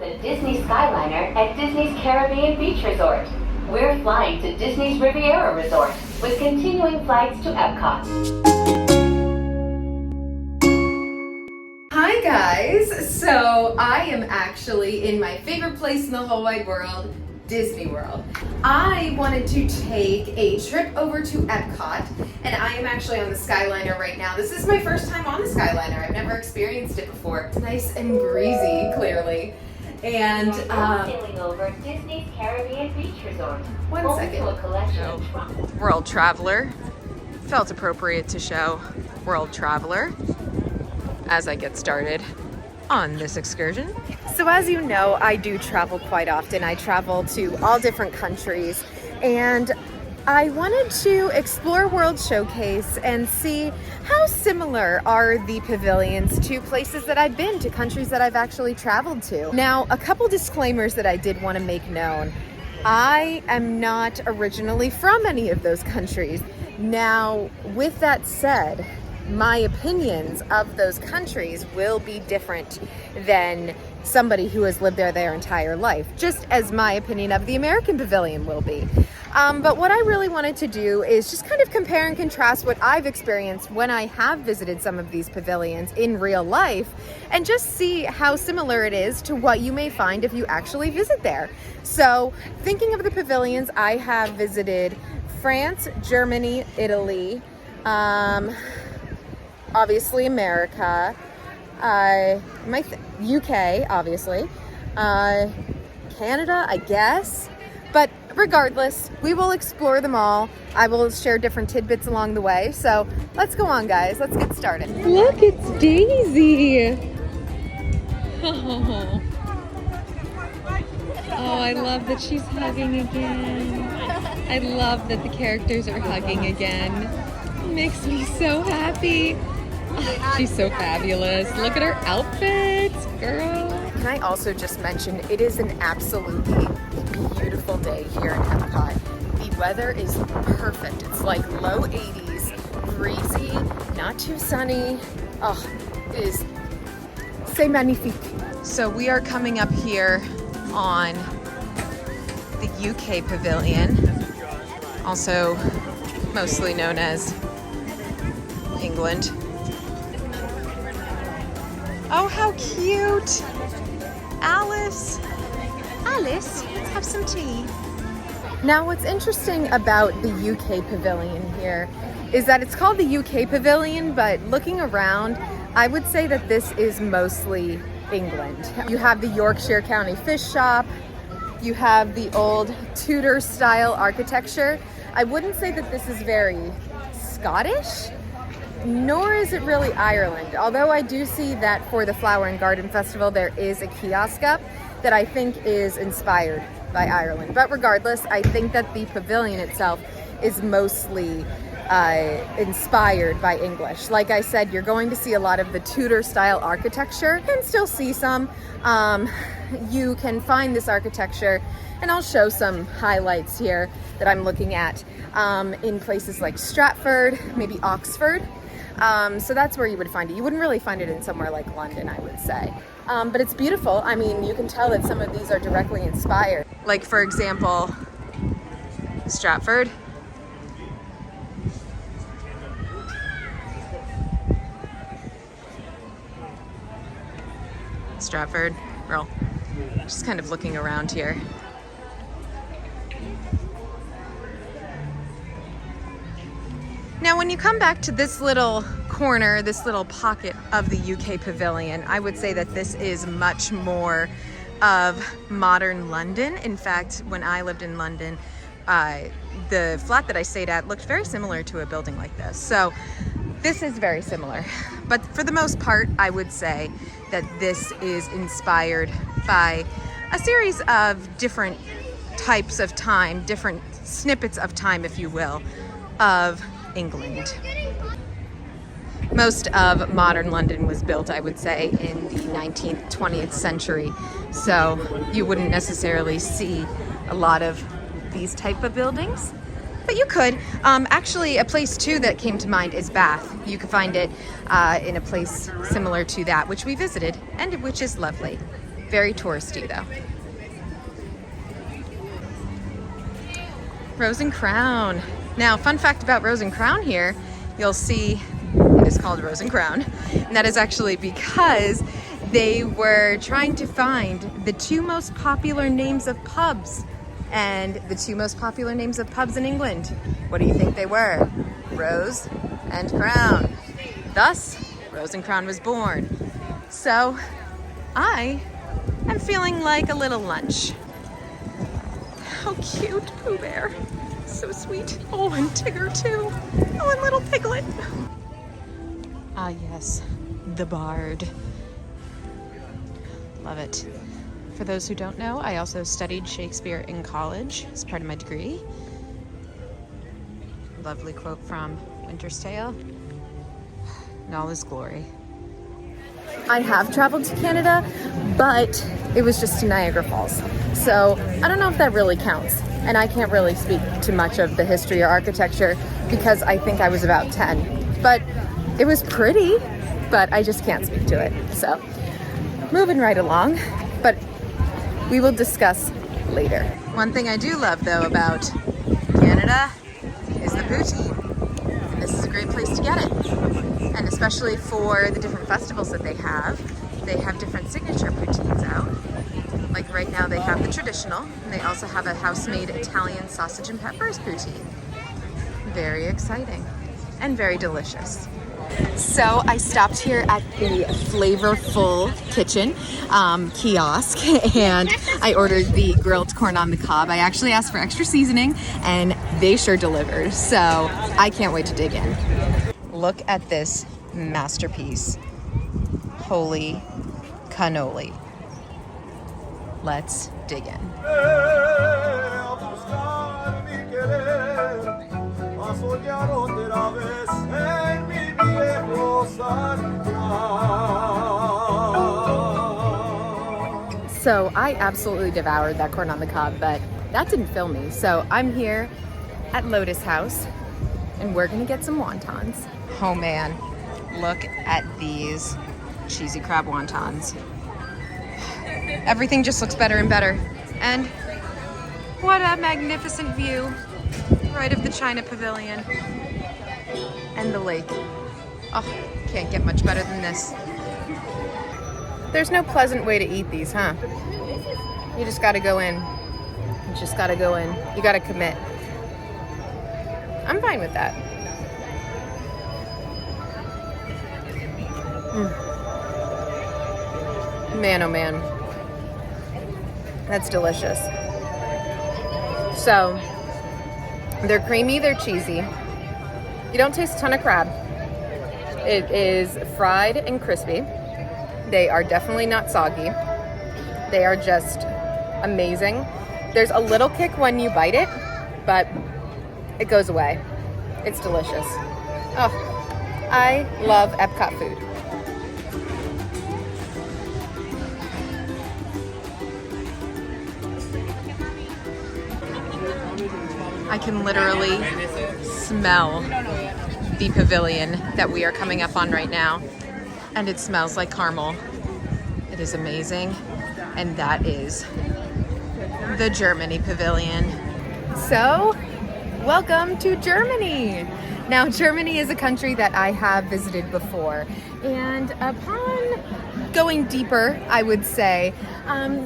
the Disney Skyliner at Disney's Caribbean Beach Resort. We're flying to Disney's Riviera Resort with continuing flights to Epcot. Hi guys, so I am actually in my favorite place in the whole wide world, Disney World. I wanted to take a trip over to Epcot, and I am actually on the Skyliner right now. This is my first time on the Skyliner. I've never experienced it before. It's nice and breezy, clearly. And sailing over Disney's Caribbean Beach Resort. One second. To a collection of World Traveler. Felt appropriate to show World Traveler as I get started on this excursion. So as you know, I do travel quite often. I travel to all different countries, and I wanted to explore World Showcase and see how similar are the pavilions to places that I've been, to countries that I've actually traveled to. Now, a couple disclaimers that I did want to make known. I am not originally from any of those countries. Now, with that said, my opinions of those countries will be different than somebody who has lived there their entire life, just as my opinion of the American pavilion will be. But what I really wanted to do is just kind of compare and contrast what I've experienced when I have visited some of these pavilions in real life, and just see how similar it is to what you may find if you actually visit there. So thinking of the pavilions, I have visited France, Germany, Italy, obviously America, UK, obviously, Canada, I guess. But regardless, we will explore them all. I will share different tidbits along the way. So let's go on, guys. Let's get started. Look, it's Daisy. Oh, I love that she's hugging again. I love that the characters are hugging again. It makes me so happy. Oh, she's so fabulous. Look at her outfits, girl. Can I also just mention, it is an absolutely beautiful day here in Epcot. The weather is perfect. It's like low 80s, breezy, not too sunny. Oh, it is c'est magnifique. So we are coming up here on the UK Pavilion, also mostly known as England. Oh, how cute! Alice! Alice, let's have some tea. Now, what's interesting about the UK Pavilion here is that it's called the UK Pavilion, but looking around, I would say that this is mostly England. You have the Yorkshire County Fish Shop, you have the old Tudor style architecture. I wouldn't say that this is very Scottish, nor is it really Ireland. Although I do see that for the Flower and Garden Festival, there is a kiosk up that I think is inspired by Ireland. But regardless, I think that the pavilion itself is mostly inspired by English. Like I said, you're going to see a lot of the Tudor style architecture. You can still see some. You can find this architecture, and I'll show some highlights here that I'm looking at in places like Stratford, maybe Oxford. So that's where you would find it. You wouldn't really find it in somewhere like London, I would say. But it's beautiful. I mean, you can tell that some of these are directly inspired. Like, for example, Stratford. Stratford, girl. Just kind of looking around here. Now, when you come back to this little corner, this little pocket of the UK Pavilion, I would say that this is much more of modern London. In fact, when I lived in London, the flat that I stayed at looked very similar to a building like this. So this is very similar. But for the most part, I would say that this is inspired by a series of different types of time, different snippets of time, if you will, of England. Most of modern London was built, I would say, in the 19th, 20th century. So you wouldn't necessarily see a lot of these type of buildings, but you could. Actually, a place too that came to mind is Bath. You could find it in a place similar to that, which we visited, and which is lovely. Very touristy though. Rose and Crown. Now, fun fact about Rose and Crown here, you'll see it is called Rose and Crown. And that is actually because they were trying to find the two most popular names of pubs. And the two most popular names of pubs in England, what do you think they were? Rose and Crown. Thus, Rose and Crown was born. So, I am feeling like a little lunch. How cute, Pooh Bear. So sweet. Oh, and Tigger too. Oh, and little Piglet. Ah, yes, the Bard. Love it. For those who don't know, I also studied Shakespeare in college as part of my degree. Lovely quote from Winter's Tale. In all his glory. I have traveled to Canada, but it was just to Niagara Falls. So I don't know if that really counts. And I can't really speak to much of the history or architecture because I think I was about 10. But it was pretty, but I just can't speak to it. So moving right along, but we will discuss later. One thing I do love though about Canada is the poutine. And this is a great place to get it. And especially for the different festivals that they have different signature poutines out. Like right now they have the traditional, and they also have a house-made Italian sausage and peppers poutine. Very exciting and very delicious. So I stopped here at the Flavorful Kitchen kiosk and I ordered the grilled corn on the cob. I actually asked for extra seasoning and they sure delivered. So I can't wait to dig in. Look at this masterpiece. Holy cannoli. Let's dig in. So I absolutely devoured that corn on the cob, but that didn't fill me. So I'm here at Lotus House and we're gonna get some wontons. Oh man, look at these cheesy crab wontons. Everything just looks better and better. And what a magnificent view right of the China Pavilion and the lake. Oh, can't get much better than this. There's no pleasant way to eat these, huh? You just gotta go in. You just gotta go in. You gotta commit. I'm fine with that. Man, oh man. That's delicious. So, they're creamy, they're cheesy. You don't taste a ton of crab. It is fried and crispy. They are definitely not soggy. They are just amazing. There's a little kick when you bite it, but it goes away. It's delicious. Oh, I love Epcot food. I can literally smell the pavilion that we are coming up on right now. And it smells like caramel. It is amazing. And that is the Germany Pavilion. So, welcome to Germany. Now, Germany is a country that I have visited before. And upon going deeper, I would say,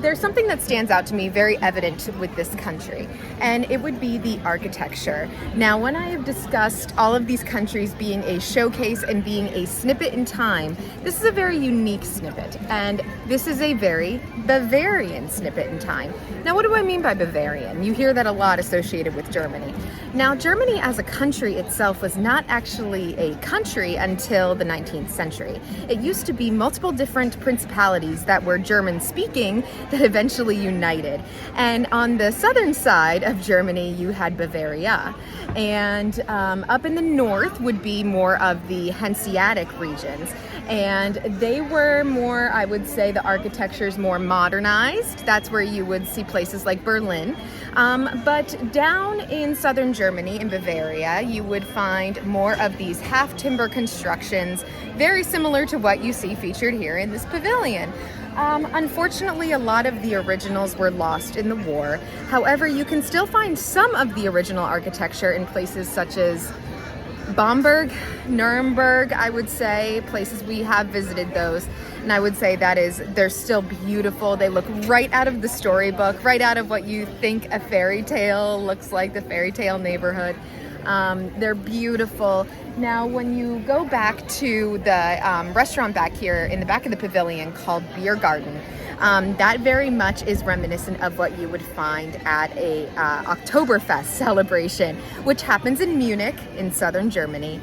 there's something that stands out to me very evident with this country, and it would be the architecture. Now, when I have discussed all of these countries being a showcase and being a snippet in time, this is a very unique snippet, and this is a very Bavarian snippet in time. Now, what do I mean by Bavarian? You hear that a lot associated with Germany. Now, Germany as a country itself was not actually a country until the 19th century. It used to be multiple different principalities that were German-speaking that eventually united. And on the southern side of Germany, you had Bavaria. And up in the north would be more of the Hanseatic regions. And they were more, I would say, the architecture's more modernized. That's where you would see places like Berlin. But down in southern Germany, in Bavaria, you would find more of these half-timber constructions, very similar to what you see featured here in this pavilion. Unfortunately, a lot of the originals were lost in the war. However, you can still find some of the original architecture in places such as Bamberg, Nuremberg, I would say, places we have visited those. And I would say they're still beautiful. They look right out of the storybook, right out of what you think a fairy tale looks like, the fairy tale neighborhood. They're beautiful. Now, when you go back to the restaurant back here in the back of the pavilion called Beer Garden, that very much is reminiscent of what you would find at a Oktoberfest celebration, which happens in Munich in southern Germany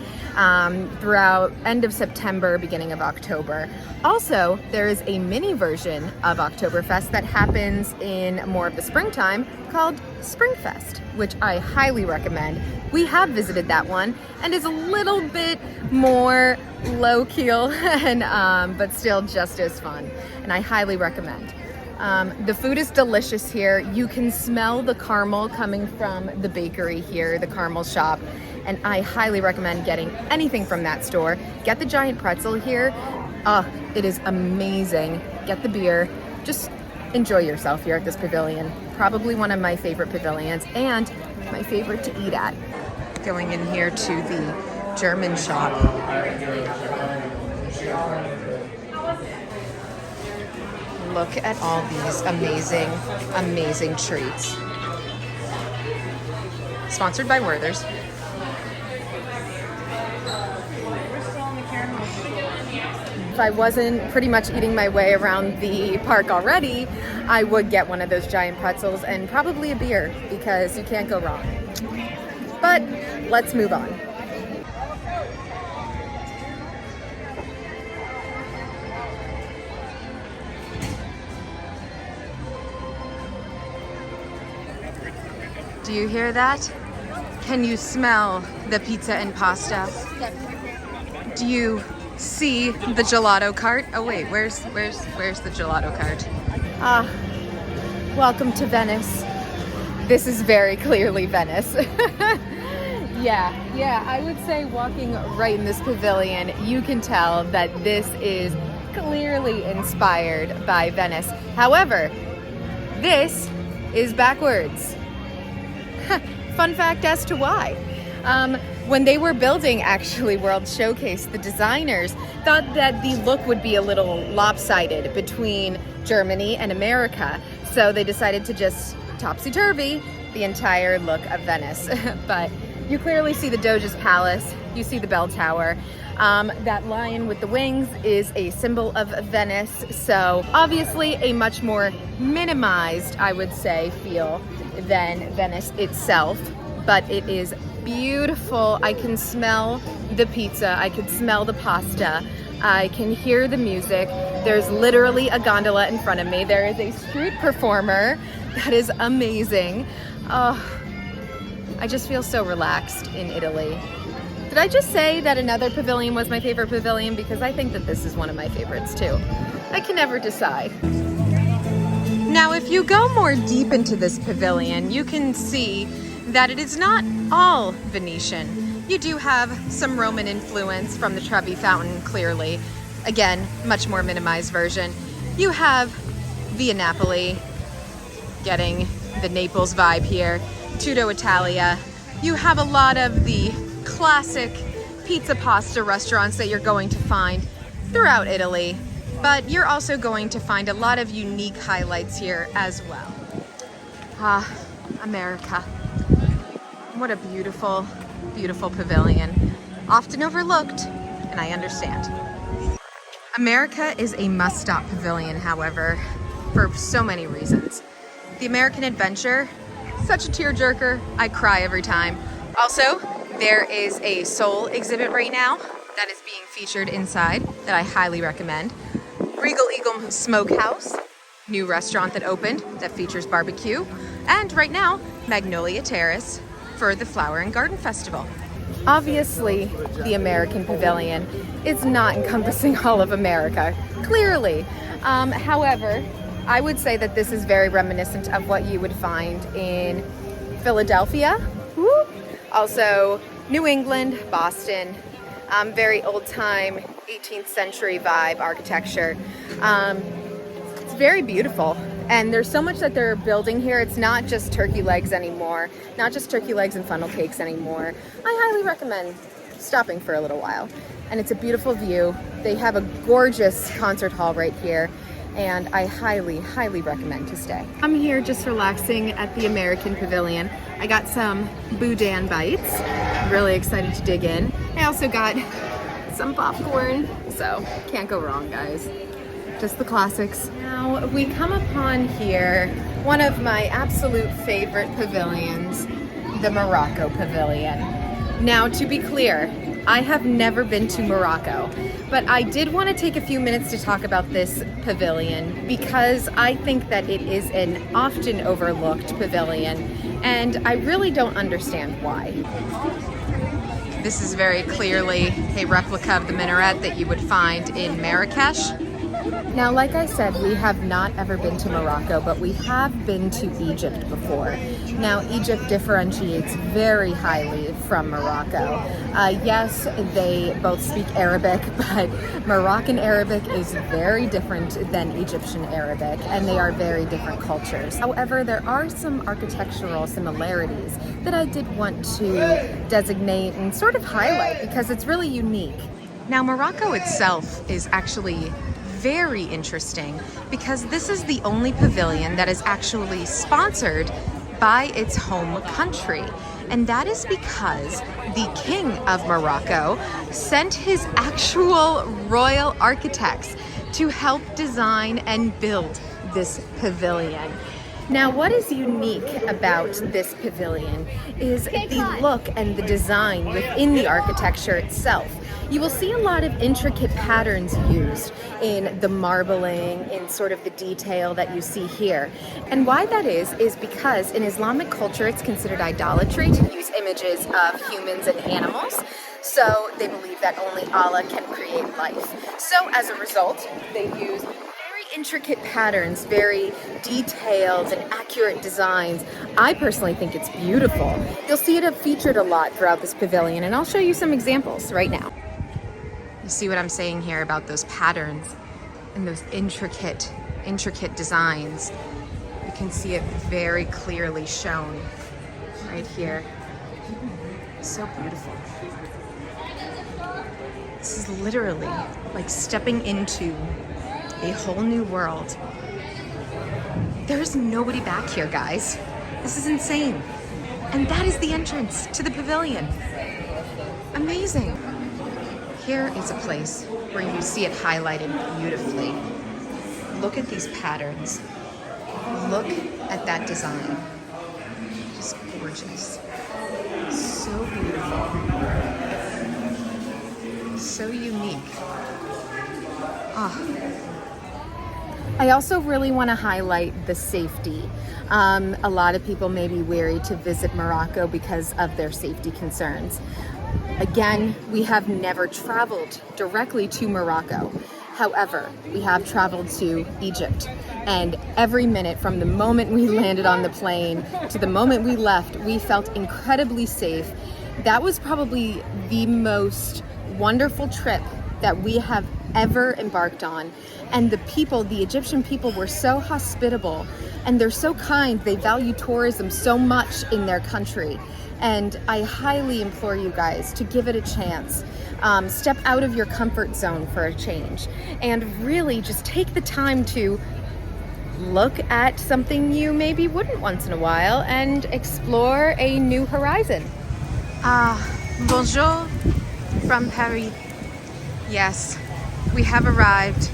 throughout end of September, beginning of October. Also, there is a mini version of Oktoberfest that happens in more of the springtime called Springfest, which I highly recommend. We have visited that one and is a little bit more low-keel and but still just as fun, and I highly recommend. The food is delicious here. You can smell the caramel coming from the bakery here, the caramel shop, and I highly recommend getting anything from that store. Get the giant pretzel here. It is amazing. Get the beer. Just enjoy yourself here at this pavilion. Probably one of my favorite pavilions and my favorite to eat at. Going in here to the German shop. Look at all these amazing, amazing treats. Sponsored by Werther's. If I wasn't pretty much eating my way around the park already, I would get one of those giant pretzels and probably a beer, because you can't go wrong. But let's move on. Do you hear that? Can you smell the pizza and pasta? Do you see the gelato cart? Oh wait, where's the gelato cart? Welcome to Venice. This is very clearly Venice. Yeah, I would say walking right in this pavilion, you can tell that this is clearly inspired by Venice. However, this is backwards. Fun fact as to why. When they were building actually World Showcase, the designers thought that the look would be a little lopsided between Germany and America. So they decided to just topsy-turvy the entire look of Venice. But you clearly see the Doge's Palace, you see the bell tower. That lion with the wings is a symbol of Venice. So obviously a much more minimized, I would say, feel than Venice itself. But it is beautiful. I can smell the pizza, I can smell the pasta, I can hear the music. There's literally a gondola in front of me. There is a street performer that is amazing. I just feel so relaxed in Italy. Did I just say that another pavilion was my favorite pavilion? Because I think that this is one of my favorites too. I can never decide. Now, if you go more deep into this pavilion, you can see that it is not all Venetian. You do have some Roman influence from the Trevi Fountain, clearly. Again, much more minimized version. You have Via Napoli, getting the Naples vibe here. Tutto Italia. You have a lot of the classic pizza pasta restaurants that you're going to find throughout Italy, but you're also going to find a lot of unique highlights here as well. America. What a beautiful, beautiful pavilion. Often overlooked, and I understand. America is a must-stop pavilion, however, for so many reasons. The American Adventure, such a tearjerker. I cry every time. Also, there is a Soul exhibit right now that is being featured inside that I highly recommend. Regal Eagle Smokehouse, new restaurant that opened that features barbecue. And right now, Magnolia Terrace for the Flower and Garden Festival. Obviously, the American Pavilion is not encompassing all of America, clearly. However, I would say that this is very reminiscent of what you would find in Philadelphia, also New England, Boston, very old time 18th century vibe architecture. very beautiful. And there's so much that they're building here. It's not just turkey legs anymore, not just turkey legs and funnel cakes anymore. I highly recommend stopping for a little while. And it's a beautiful view. They have a gorgeous concert hall right here, and I highly, highly recommend to stay. I'm here just relaxing at the American Pavilion. I got some boudin bites. Really excited to dig in. I also got some popcorn, so can't go wrong, guys. Just the classics. Now we come upon here one of my absolute favorite pavilions, the Morocco Pavilion. Now, to be clear, I have never been to Morocco, but I did want to take a few minutes to talk about this pavilion because I think that it is an often overlooked pavilion, and I really don't understand why. This is very clearly a replica of the minaret that you would find in Marrakesh. Now, like I said, we have not ever been to Morocco, but we have been to Egypt before. Now, Egypt differentiates very highly from Morocco. Yes, they both speak Arabic, but Moroccan Arabic is very different than Egyptian Arabic, and they are very different cultures. However, there are some architectural similarities that I did want to designate and sort of highlight because it's really unique. Now, Morocco itself is actually very interesting because this is the only pavilion that is actually sponsored by its home country. And that is because the King of Morocco sent his actual royal architects to help design and build this pavilion. Now, what is unique about this pavilion is the look and the design within the architecture itself. You will see a lot of intricate patterns used in the marbling, in sort of the detail that you see here. And why that is because in Islamic culture, it's considered idolatry to use images of humans and animals. So they believe that only Allah can create life. So as a result, they use intricate patterns, very detailed and accurate designs. I personally think it's beautiful. You'll see it featured a lot throughout this pavilion, and I'll show you some examples right now. You see what I'm saying here about those patterns and those intricate designs. You can see it very clearly shown right here. So beautiful. This is literally like stepping into a whole new world. There is nobody back here, guys. This is insane. And that is the entrance to the pavilion. Amazing. Here is a place where you see it highlighted beautifully. Look at these patterns. Look at that design. Just gorgeous. So beautiful. So unique. Ah. I also really want to highlight the safety. A lot of people may be wary to visit Morocco because of their safety concerns. Again, we have never traveled directly to Morocco. However, we have traveled to Egypt, and every minute from the moment we landed on the plane to the moment we left, we felt incredibly safe. That was probably the most wonderful trip that we have ever embarked on. And the people, the Egyptian people, were so hospitable and they're so kind. They value tourism so much in their country. And I highly implore you guys to give it a chance. Step out of your comfort zone for a change and really just take the time to look at something you maybe wouldn't once in a while and explore a new horizon. Bonjour from Paris. Yes, we have arrived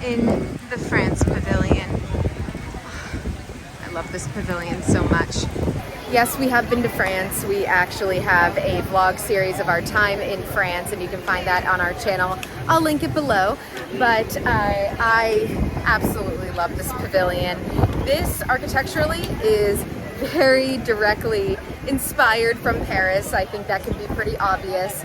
in the France Pavilion. I love this pavilion so much. Yes, we have been to France. We actually have a vlog series of our time in France, and you can find that on our channel. I'll link it below. But I absolutely love this pavilion. This architecturally is very directly inspired from Paris. I think that can be pretty obvious.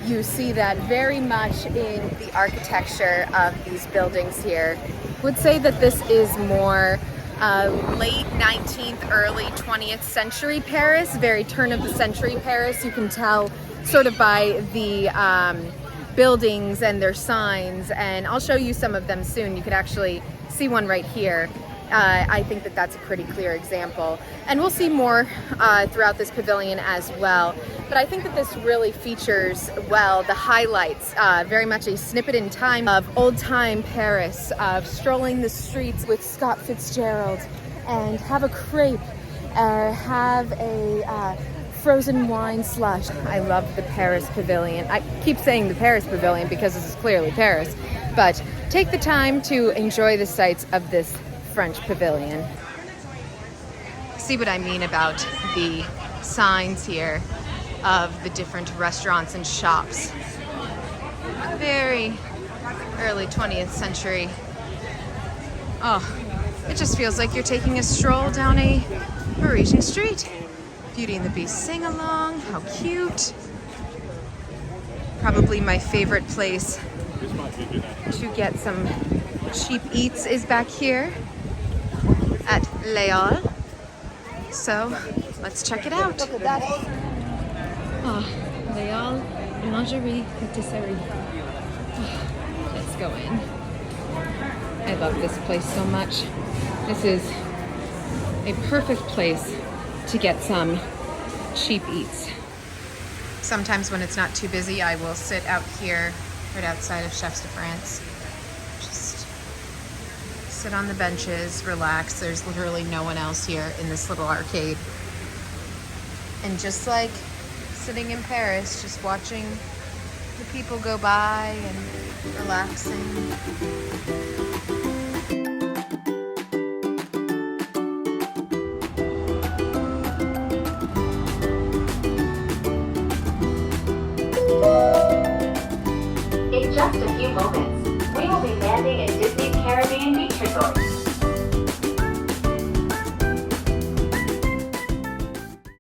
You see that very much in the architecture of these buildings here. I would say that this is more late 19th, early 20th century Paris, very turn of the century Paris. You can tell sort of by the buildings and their signs, and I'll show you some of them soon. You could actually see one right here. I think that that's a pretty clear example. And we'll see more throughout this pavilion as well. But I think that this really features, well, the highlights, very much a snippet in time of old-time Paris, of strolling the streets with Scott Fitzgerald and have a crepe or have a frozen wine slush. I love the Paris Pavilion. I keep saying the Paris Pavilion because this is clearly Paris, but take the time to enjoy the sights of this French pavilion. See what I mean about the signs here of the different restaurants and shops. Very early 20th century. Oh, it just feels like you're taking a stroll down a Parisian street. Beauty and the Beast sing along, how cute. Probably my favorite place to get some cheap eats is back here at Les Halles. So let's check it out. Look at that. Oh, Les Halles Lingerie Patisserie. Oh, let's go in. I love this place so much. This is a perfect place to get some cheap eats. Sometimes when it's not too busy, I will sit out here right outside of Chefs de France. Just sit on the benches, relax. There's literally no one else here in this little arcade. And just like sitting in Paris, just watching the people go by and relaxing. In just a few moments, we will be landing at Disney's Caribbean Beach Resort.